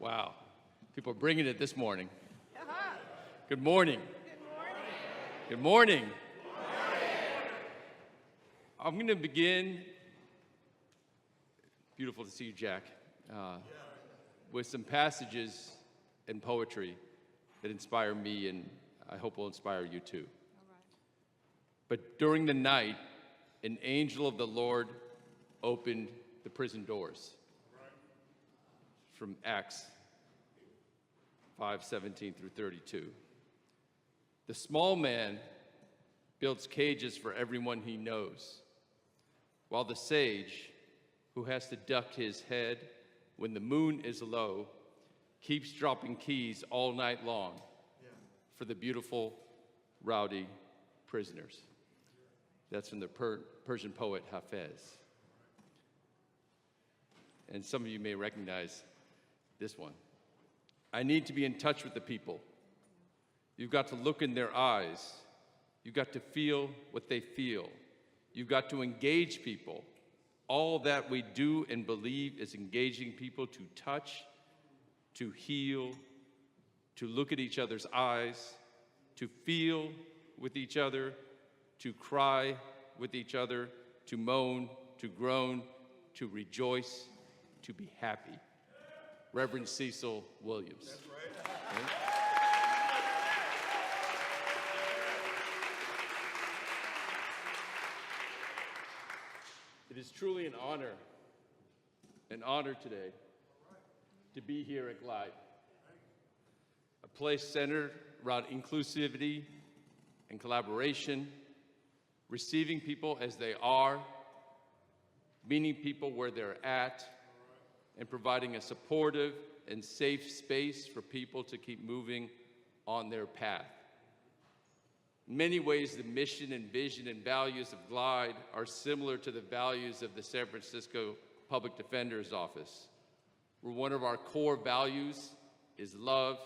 Wow. People are bringing it this morning. Good morning. Good morning. I'm going to begin, beautiful to see you, Jack, with some passages and poetry that inspire me and I hope will inspire you too. But during the night, an angel of the Lord opened the prison doors. From Acts 5:17 through 32. The small man builds cages for everyone he knows, while the sage, who has to duck his head when the moon is low, keeps dropping keys all night long for the beautiful, rowdy prisoners. That's from the Persian poet Hafez. And some of you may recognize this one. I need to be in touch with the people. You've got to look in their eyes. You've got to feel what they feel. You've got to engage people. All that we do and believe is engaging people to touch, to heal, to look at each other's eyes, to feel with each other, to cry with each other, to moan, to groan, to rejoice, to be happy. Reverend Cecil Williams. That's right. Okay? It is truly an honor today to be here at Glide, a place centered around inclusivity and collaboration, receiving people as they are, meeting people where they're at, and providing a supportive and safe space for people to keep moving on their path. In many ways, the mission and vision and values of Glide are similar to the values of the San Francisco Public Defender's Office, where one of our core values is love,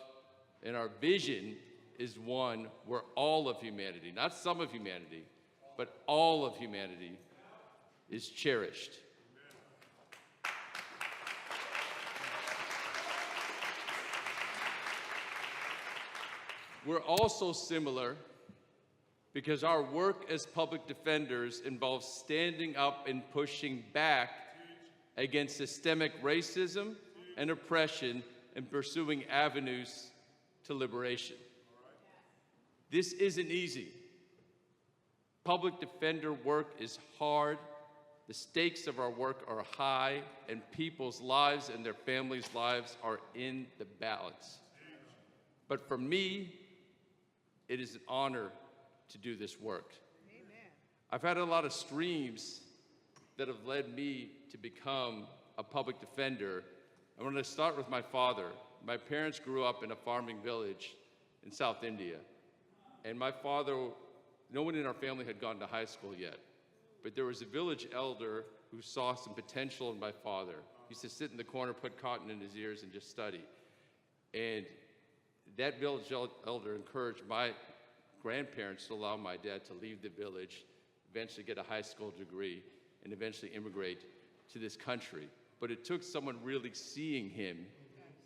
and our vision is one where all of humanity, not some of humanity, but all of humanity is cherished. We're also similar because our work as public defenders involves standing up and pushing back against systemic racism and oppression and pursuing avenues to liberation. This isn't easy. Public defender work is hard, the stakes of our work are high, and people's lives and their families' lives are in the balance. But for me, it is an honor to do this work. Amen. I've had a lot of streams that have led me to become a public defender. I'm going to start with my father. My parents grew up in a farming village in South India. And my father, no one in our family had gone to high school yet. But there was a village elder who saw some potential in my father. He used to sit in the corner, put cotton in his ears, and just study. And that village elder encouraged my grandparents to allow my dad to leave the village, eventually get a high school degree, and eventually immigrate to this country. But it took someone really seeing him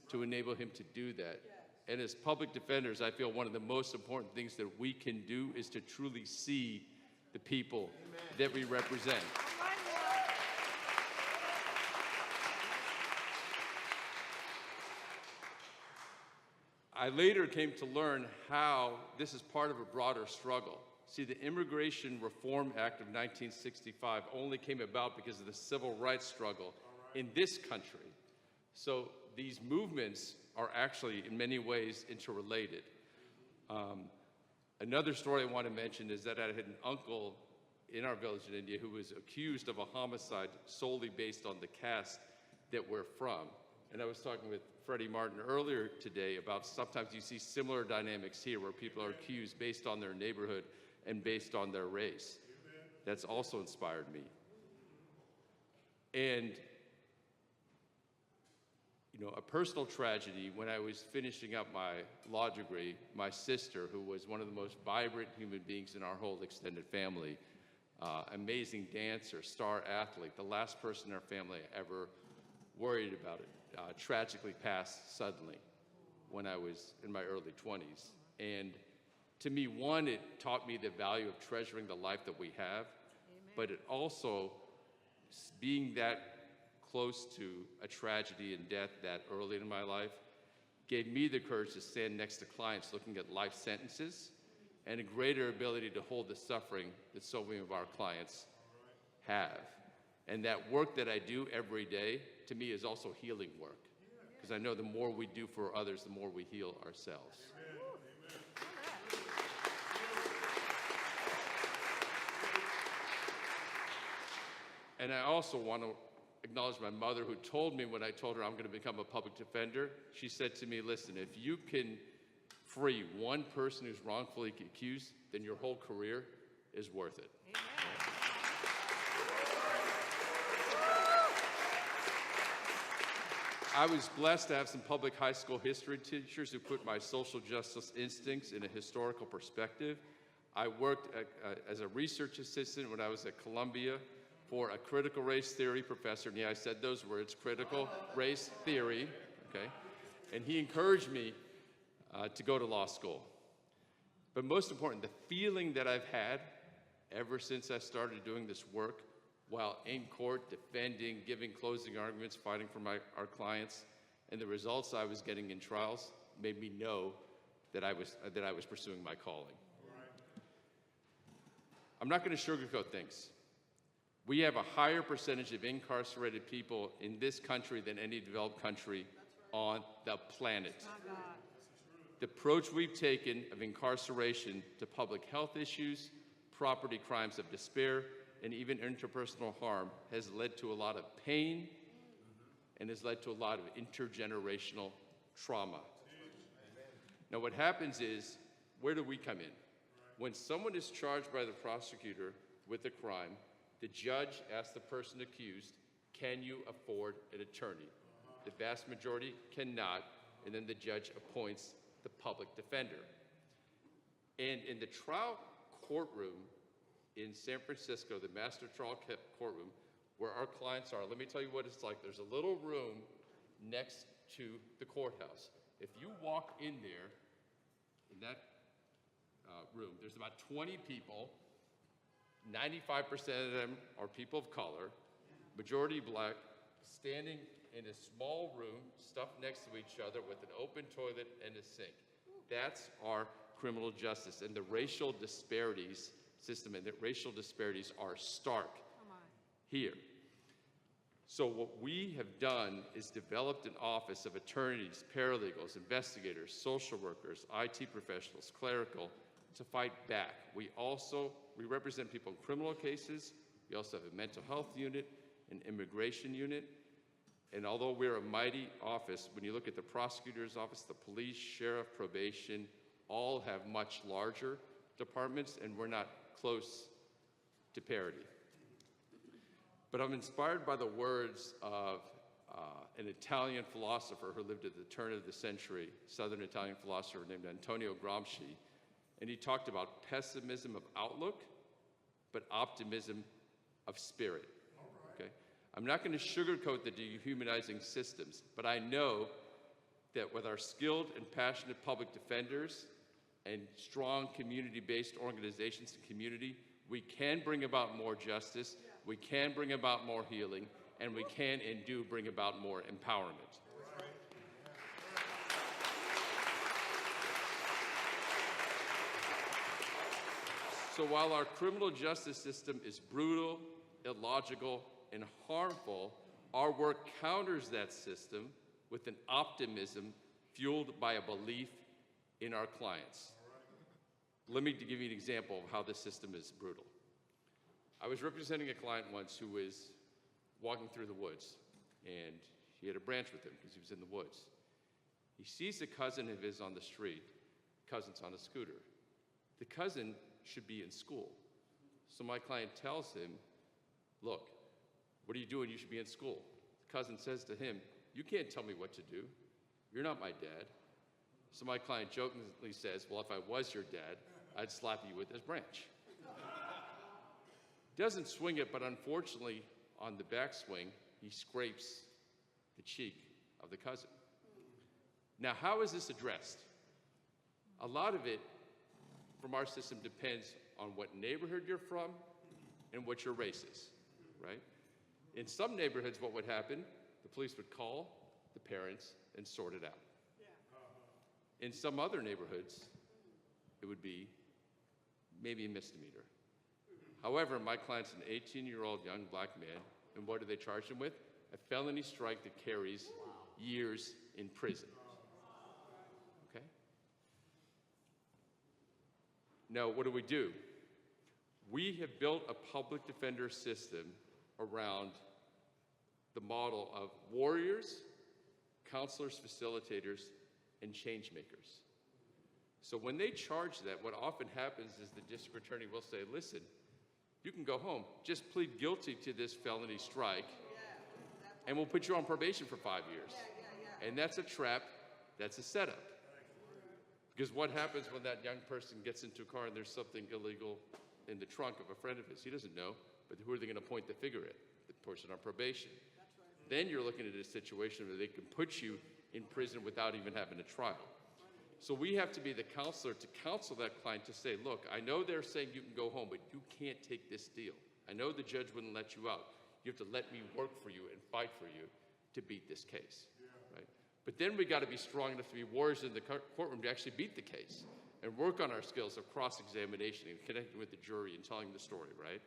to enable him to do that. And as public defenders, I feel one of the most important things that we can do is to truly see the people that we represent. I later came to learn how this is part of a broader struggle. See, the Immigration Reform Act of 1965 only came about because of the civil rights struggle in this country. So these movements are actually, in many ways, interrelated. Another story I want to mention is that I had an uncle in our village in India who was accused of a homicide solely based on the caste that we're from. And I was talking with Freddie Martin earlier today about sometimes you see similar dynamics here where people are accused based on their neighborhood and based on their race. That's also inspired me. And, you know, a personal tragedy, when I was finishing up my law degree, my sister, who was one of the most vibrant human beings in our whole extended family, amazing dancer, star athlete, the last person in our family I ever worried about it, tragically passed suddenly when I was in my early 20s. And to me, one, it taught me the value of treasuring the life that we have, but it also, being that close to a tragedy and death that early in my life, gave me the courage to stand next to clients looking at life sentences and a greater ability to hold the suffering that so many of our clients have. And that work that I do every day, to me, is also healing work. Because I know the more we do for others, the more we heal ourselves. And I also want to acknowledge my mother, who told me when I told her I'm going to become a public defender, she said to me, listen, if you can free one person who's wrongfully accused, then your whole career is worth it. Amen. I was blessed to have some public high school history teachers who put my social justice instincts in a historical perspective. I worked as a research assistant when I was at Columbia for a critical race theory professor, and yeah, I said those words, critical race theory, okay? And he encouraged me to go to law school. But most important, the feeling that I've had ever since I started doing this work while in court, defending, giving closing arguments, fighting for our clients, and the results I was getting in trials made me know that I was pursuing my calling. I'm not going to sugarcoat things. We have a higher percentage of incarcerated people in this country than any developed country on the planet. The approach we've taken of incarceration to public health issues, property crimes of despair, and even interpersonal harm has led to a lot of pain and has led to a lot of intergenerational trauma. Now what happens is, where do we come in? When someone is charged by the prosecutor with a crime, the judge asks the person accused, can you afford an attorney? The vast majority cannot, and then the judge appoints the public defender. And in the trial courtroom in San Francisco, the master trial courtroom, where our clients are, let me tell you what it's like. There's a little room next to the courthouse. If you walk in there, in that room, there's about 20 people. 95% of them are people of color, majority black, standing in a small room, stuffed next to each other with an open toilet and a sink. That's our criminal justice. And the racial disparities system and the racial disparities are stark here. So what we have done is developed an office of attorneys, paralegals, investigators, social workers, IT professionals, clerical, to fight back. We represent people in criminal cases. We also have a mental health unit, an immigration unit. And although we're a mighty office, when you look at the prosecutor's office, the police, sheriff, probation, all have much larger departments, and we're not close to parity. But I'm inspired by the words of an Italian philosopher who lived at the turn of the century, Southern Italian philosopher named Antonio Gramsci. And he talked about pessimism of outlook, but optimism of spirit. Okay? I'm not going to sugarcoat the dehumanizing systems, but I know that with our skilled and passionate public defenders and strong community-based organizations and community, we can bring about more justice, we can bring about more healing, and we can and do bring about more empowerment. So while our criminal justice system is brutal, illogical, and harmful, our work counters that system with an optimism fueled by a belief in our clients. Let me give you an example of how this system is brutal. I was representing a client once who was walking through the woods, and he had a branch with him because he was in the woods. He sees a cousin of his on the street. Cousin's on a scooter. The cousin should be in school. So my client tells him, look, what are you doing? You should be in school. The cousin says to him, you can't tell me what to do. You're not my dad. So my client jokingly says, well, if I was your dad, I'd slap you with this branch. Doesn't swing it, but unfortunately, on the backswing, he scrapes the cheek of the cousin. Now, how is this addressed? A lot of it from our system depends on what neighborhood you're from and what your race is, right? In some neighborhoods, what would happen, the police would call the parents and sort it out. In some other neighborhoods, it would be maybe a misdemeanor. However, my client's an 18-year-old young black man, and what do they charge him with? A felony strike that carries years in prison. Okay? Now, what do? We have built a public defender system around the model of warriors, counselors, facilitators, and change makers. So when they charge that, what often happens is the district attorney will say, listen, you can go home, just plead guilty to this felony strike, and we'll put you on probation for 5 years. And that's a trap, that's a setup. Because what happens when that young person gets into a car and there's something illegal in the trunk of a friend of his? He doesn't know, but who are they going to point the finger at? The person on probation. Then you're looking at a situation where they can put you in prison without even having a trial. So we have to be the counselor to counsel that client to say, look, I know they're saying you can go home, but you can't take this deal. I know the judge wouldn't let you out. You have to let me work for you and fight for you to beat this case, right? But then we got to be strong enough to be warriors in the courtroom to actually beat the case and work on our skills of cross-examination and connecting with the jury and telling the story, right?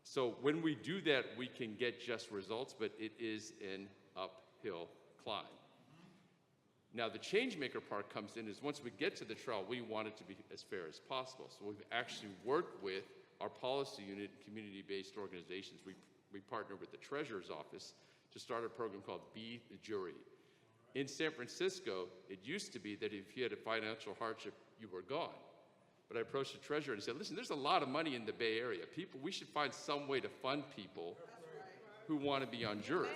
So when we do that, we can get just results, but it is an uphill climb. Now, the change maker part comes in is once we get to the trial, we want it to be as fair as possible. So we've actually worked with our policy unit, community-based organizations. We partner with the Treasurer's Office to start a program called Be the Jury. In San Francisco, it used to be that if you had a financial hardship, you were gone. But I approached the treasurer and said, listen, there's a lot of money in the Bay Area. We should find some way to fund people who want to be on juries.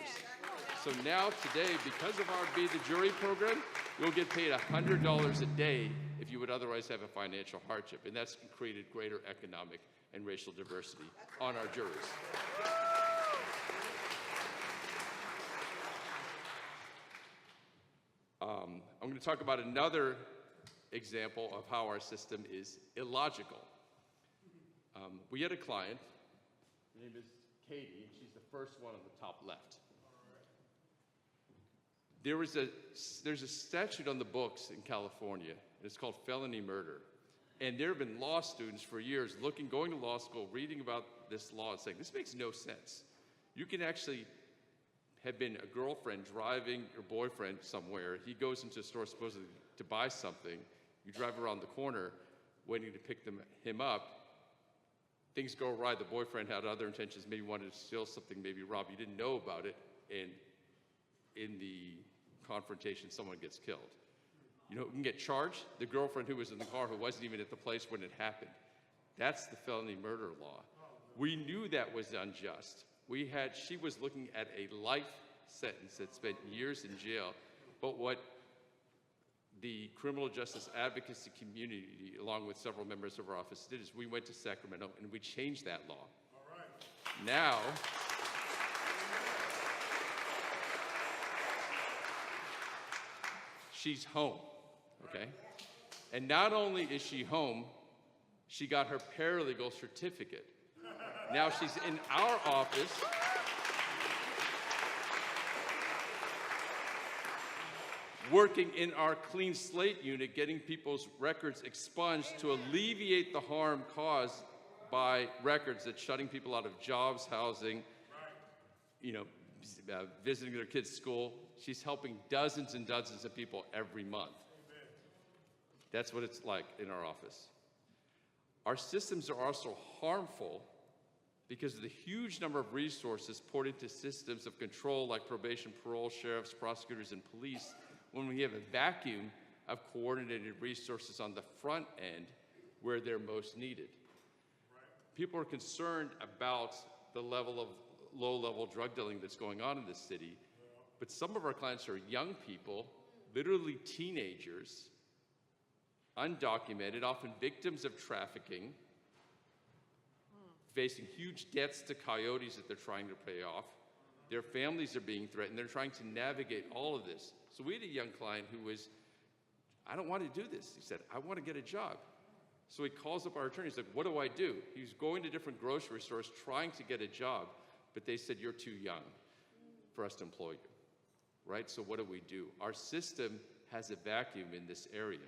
So now today, because of our Be the Jury program, you'll get paid $100 a day if you would otherwise have a financial hardship. And that's created greater economic and racial diversity on our juries. I'm going to talk about another example of how our system is illogical. We had a client, her name is Katie, and she's the first one on the top left. There's a statute on the books in California, and it's called felony murder. And there have been law students for years going to law school, reading about this law and saying, this makes no sense. You can actually have been a girlfriend driving your boyfriend somewhere. He goes into a store supposedly to buy something. You drive around the corner waiting to pick him up. Things go awry. The boyfriend had other intentions, maybe wanted to steal something, maybe rob. You didn't know about it. And in the confrontation, someone gets killed. You know who can get charged? The girlfriend who was in the car who wasn't even at the place when it happened. That's the felony murder law. We knew that was unjust. She was looking at a life sentence that spent years in jail. But what the criminal justice advocacy community, along with several members of our office, did is we went to Sacramento and we changed that law. All right. Now, she's home, okay? And not only is she home, she got her paralegal certificate. Now she's in our office working in our clean slate unit, getting people's records expunged to alleviate the harm caused by records that's shutting people out of jobs, housing, visiting their kids' school. She's helping dozens and dozens of people every month. That's what it's like in our office. Our systems are also harmful because of the huge number of resources poured into systems of control like probation, parole, sheriffs, prosecutors, and police, when we have a vacuum of coordinated resources on the front end where they're most needed. People are concerned about the level of low-level drug dealing that's going on in this city, but some of our clients are young people, literally teenagers, undocumented, often victims of trafficking, facing huge debts to coyotes that they're trying to pay off, Their families are being threatened. They're trying to navigate all of this. So we had a young client who was, I don't want to do this. He said, I want to get a job. So he calls up our attorney. He's like, what do I do? He's going to different grocery stores trying to get a job, but they said, you're too young for us to employ you, right? So what do? Our system has a vacuum in this area.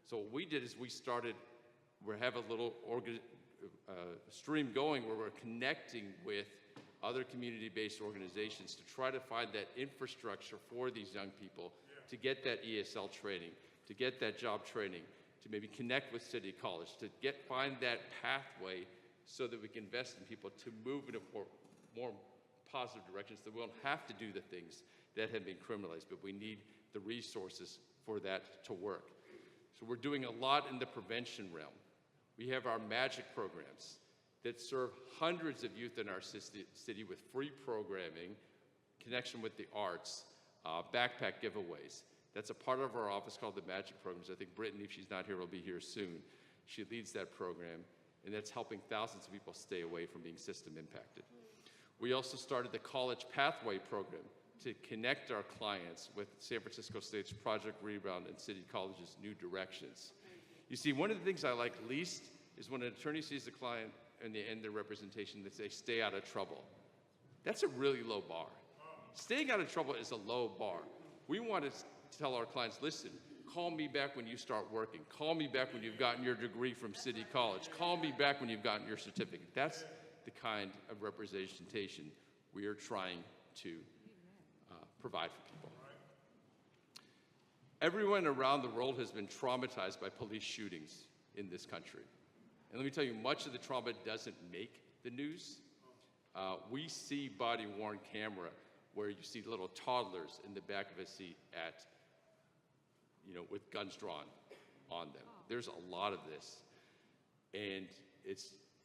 So what we did is we have a little stream going where we're connecting with other community-based organizations to try to find that infrastructure for these young people to get that ESL training, to get that job training, to maybe connect with City College, to find that pathway so that we can invest in people to move in a more positive directions, that we don't have to do the things that have been criminalized, but we need the resources for that to work. So we're doing a lot in the prevention realm. We have our MAGIC programs that serve hundreds of youth in our city with free programming, connection with the arts, backpack giveaways. That's a part of our office called the MAGIC programs. I think Brittany, if she's not here, will be here soon. She leads that program, and that's helping thousands of people stay away from being system impacted. We also started the College Pathway program to connect our clients with San Francisco State's Project Rebound and City College's New Directions. You see, one of the things I like least is when an attorney sees a client and they end their representation, they say, stay out of trouble. That's a really low bar. Staying out of trouble is a low bar. We want to tell our clients, listen, call me back when you start working. Call me back when you've gotten your degree from City College. Call me back when you've gotten your certificate. That's the kind of representation we are trying to provide for people. Everyone around the world has been traumatized by police shootings in this country. And let me tell you, much of the trauma doesn't make the news. We see body-worn camera where you see little toddlers in the back of a seat with guns drawn on them. There's a lot of this. And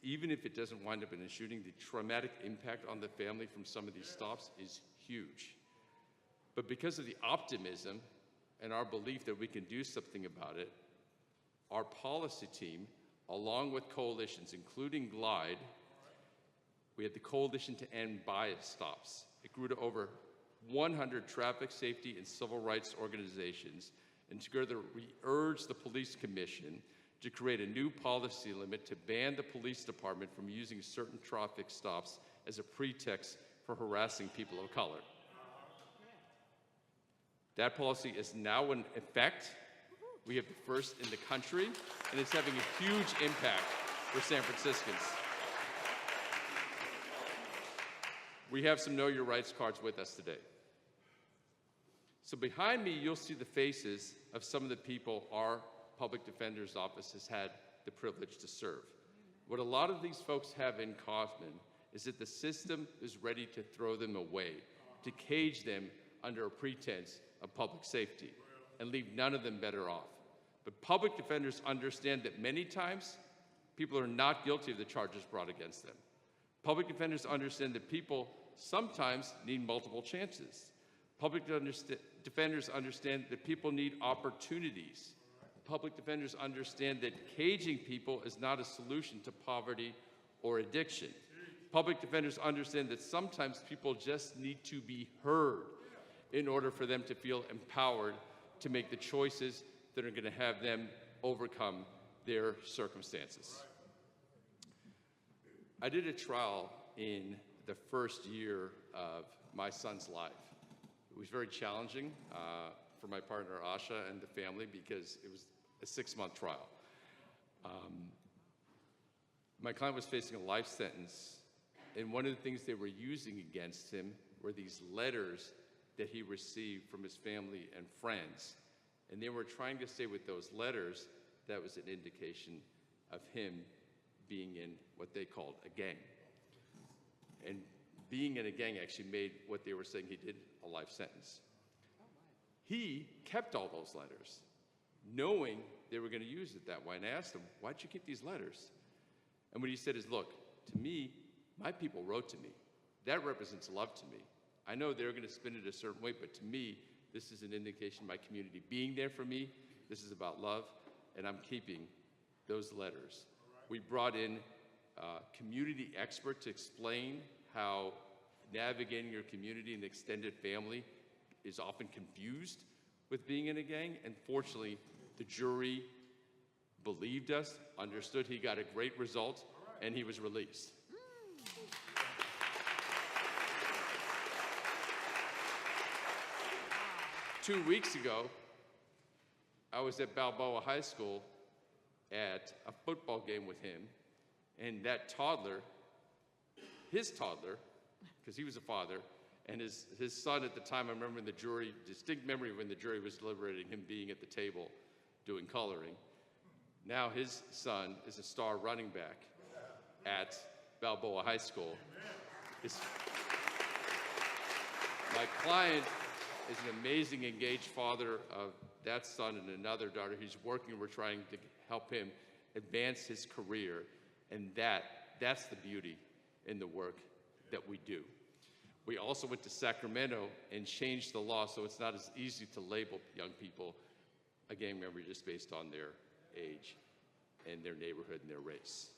even if it doesn't wind up in a shooting, the traumatic impact on the family from some of these stops is huge. But because of the optimism and our belief that we can do something about it, our policy team, along with coalitions, including GLIDE, we had the Coalition to End Bias Stops. It grew to over 100 traffic safety and civil rights organizations, and together we urged the Police Commission to create a new policy limit to ban the police department from using certain traffic stops as a pretext for harassing people of color. That policy is now in effect. We have the first in the country, and it's having a huge impact for San Franciscans. We have some Know Your Rights cards with us today. So behind me, you'll see the faces of some of the people our public defender's office has had the privilege to serve. What a lot of these folks have in common is that the system is ready to throw them away, to cage them under a pretense of public safety, and leave none of them better off. But public defenders understand that many times, people are not guilty of the charges brought against them. Public defenders understand that people sometimes need multiple chances. Public defenders understand that people need opportunities. Public defenders understand that caging people is not a solution to poverty or addiction. Public defenders understand that sometimes people just need to be heard in order for them to feel empowered to make the choices that are going to have them overcome their circumstances. I did a trial in the first year of my son's life. It was very challenging for my partner Asha and the family because it was a 6-month trial. My client was facing a life sentence, and one of the things they were using against him were these letters that he received from his family and friends. And they were trying to say with those letters that was an indication of him being in what they called a gang. And being in a gang actually made what they were saying he did a life sentence. He kept all those letters, knowing they were going to use it that way. And I asked him, why'd you keep these letters? And what he said is, look, to me, my people wrote to me. That represents love to me. I know they're going to spin it a certain way, but to me, this is an indication of my community being there for me. This is about love, and I'm keeping those letters. We brought in a community expert to explain how navigating your community and extended family is often confused with being in a gang. And fortunately, the jury believed us, understood he got a great result, and he was released. 2 weeks ago, I was at Balboa High School at a football game with him, and that toddler, his toddler, because he was a father, and his son at the time, I remember in the jury, distinct memory when the jury was deliberating, him being at the table doing coloring. Now his son is a star running back at Balboa High School. My client is an amazing, engaged father of that son and another daughter. He's working, we're trying to help him advance his career, and that's the beauty in the work that we do. We also went to Sacramento and changed the law so it's not as easy to label young people a gang member just based on their age and their neighborhood and their race.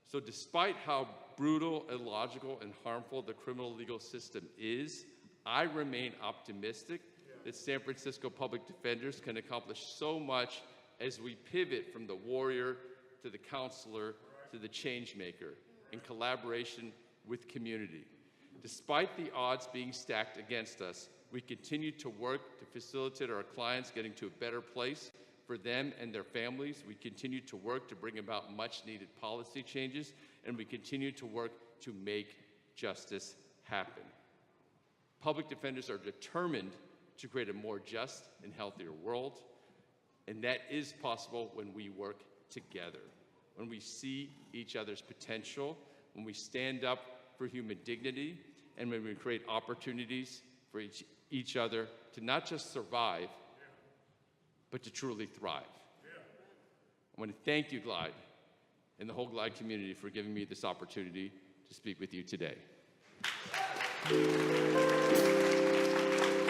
So despite how brutal, illogical, and harmful the criminal legal system is, I remain optimistic that San Francisco public defenders can accomplish so much as we pivot from the warrior to the counselor to the change maker in collaboration with community. Despite the odds being stacked against us, we continue to work to facilitate our clients getting to a better place for them and their families. We continue to work to bring about much-needed policy changes, and we continue to work to make justice happen. Public defenders are determined to create a more just and healthier world, and that is possible when we work together, when we see each other's potential, when we stand up for human dignity, and when we create opportunities for each other to not just survive, but to truly thrive. I want to thank you, Glide, and the whole Glide community for giving me this opportunity to speak with you today.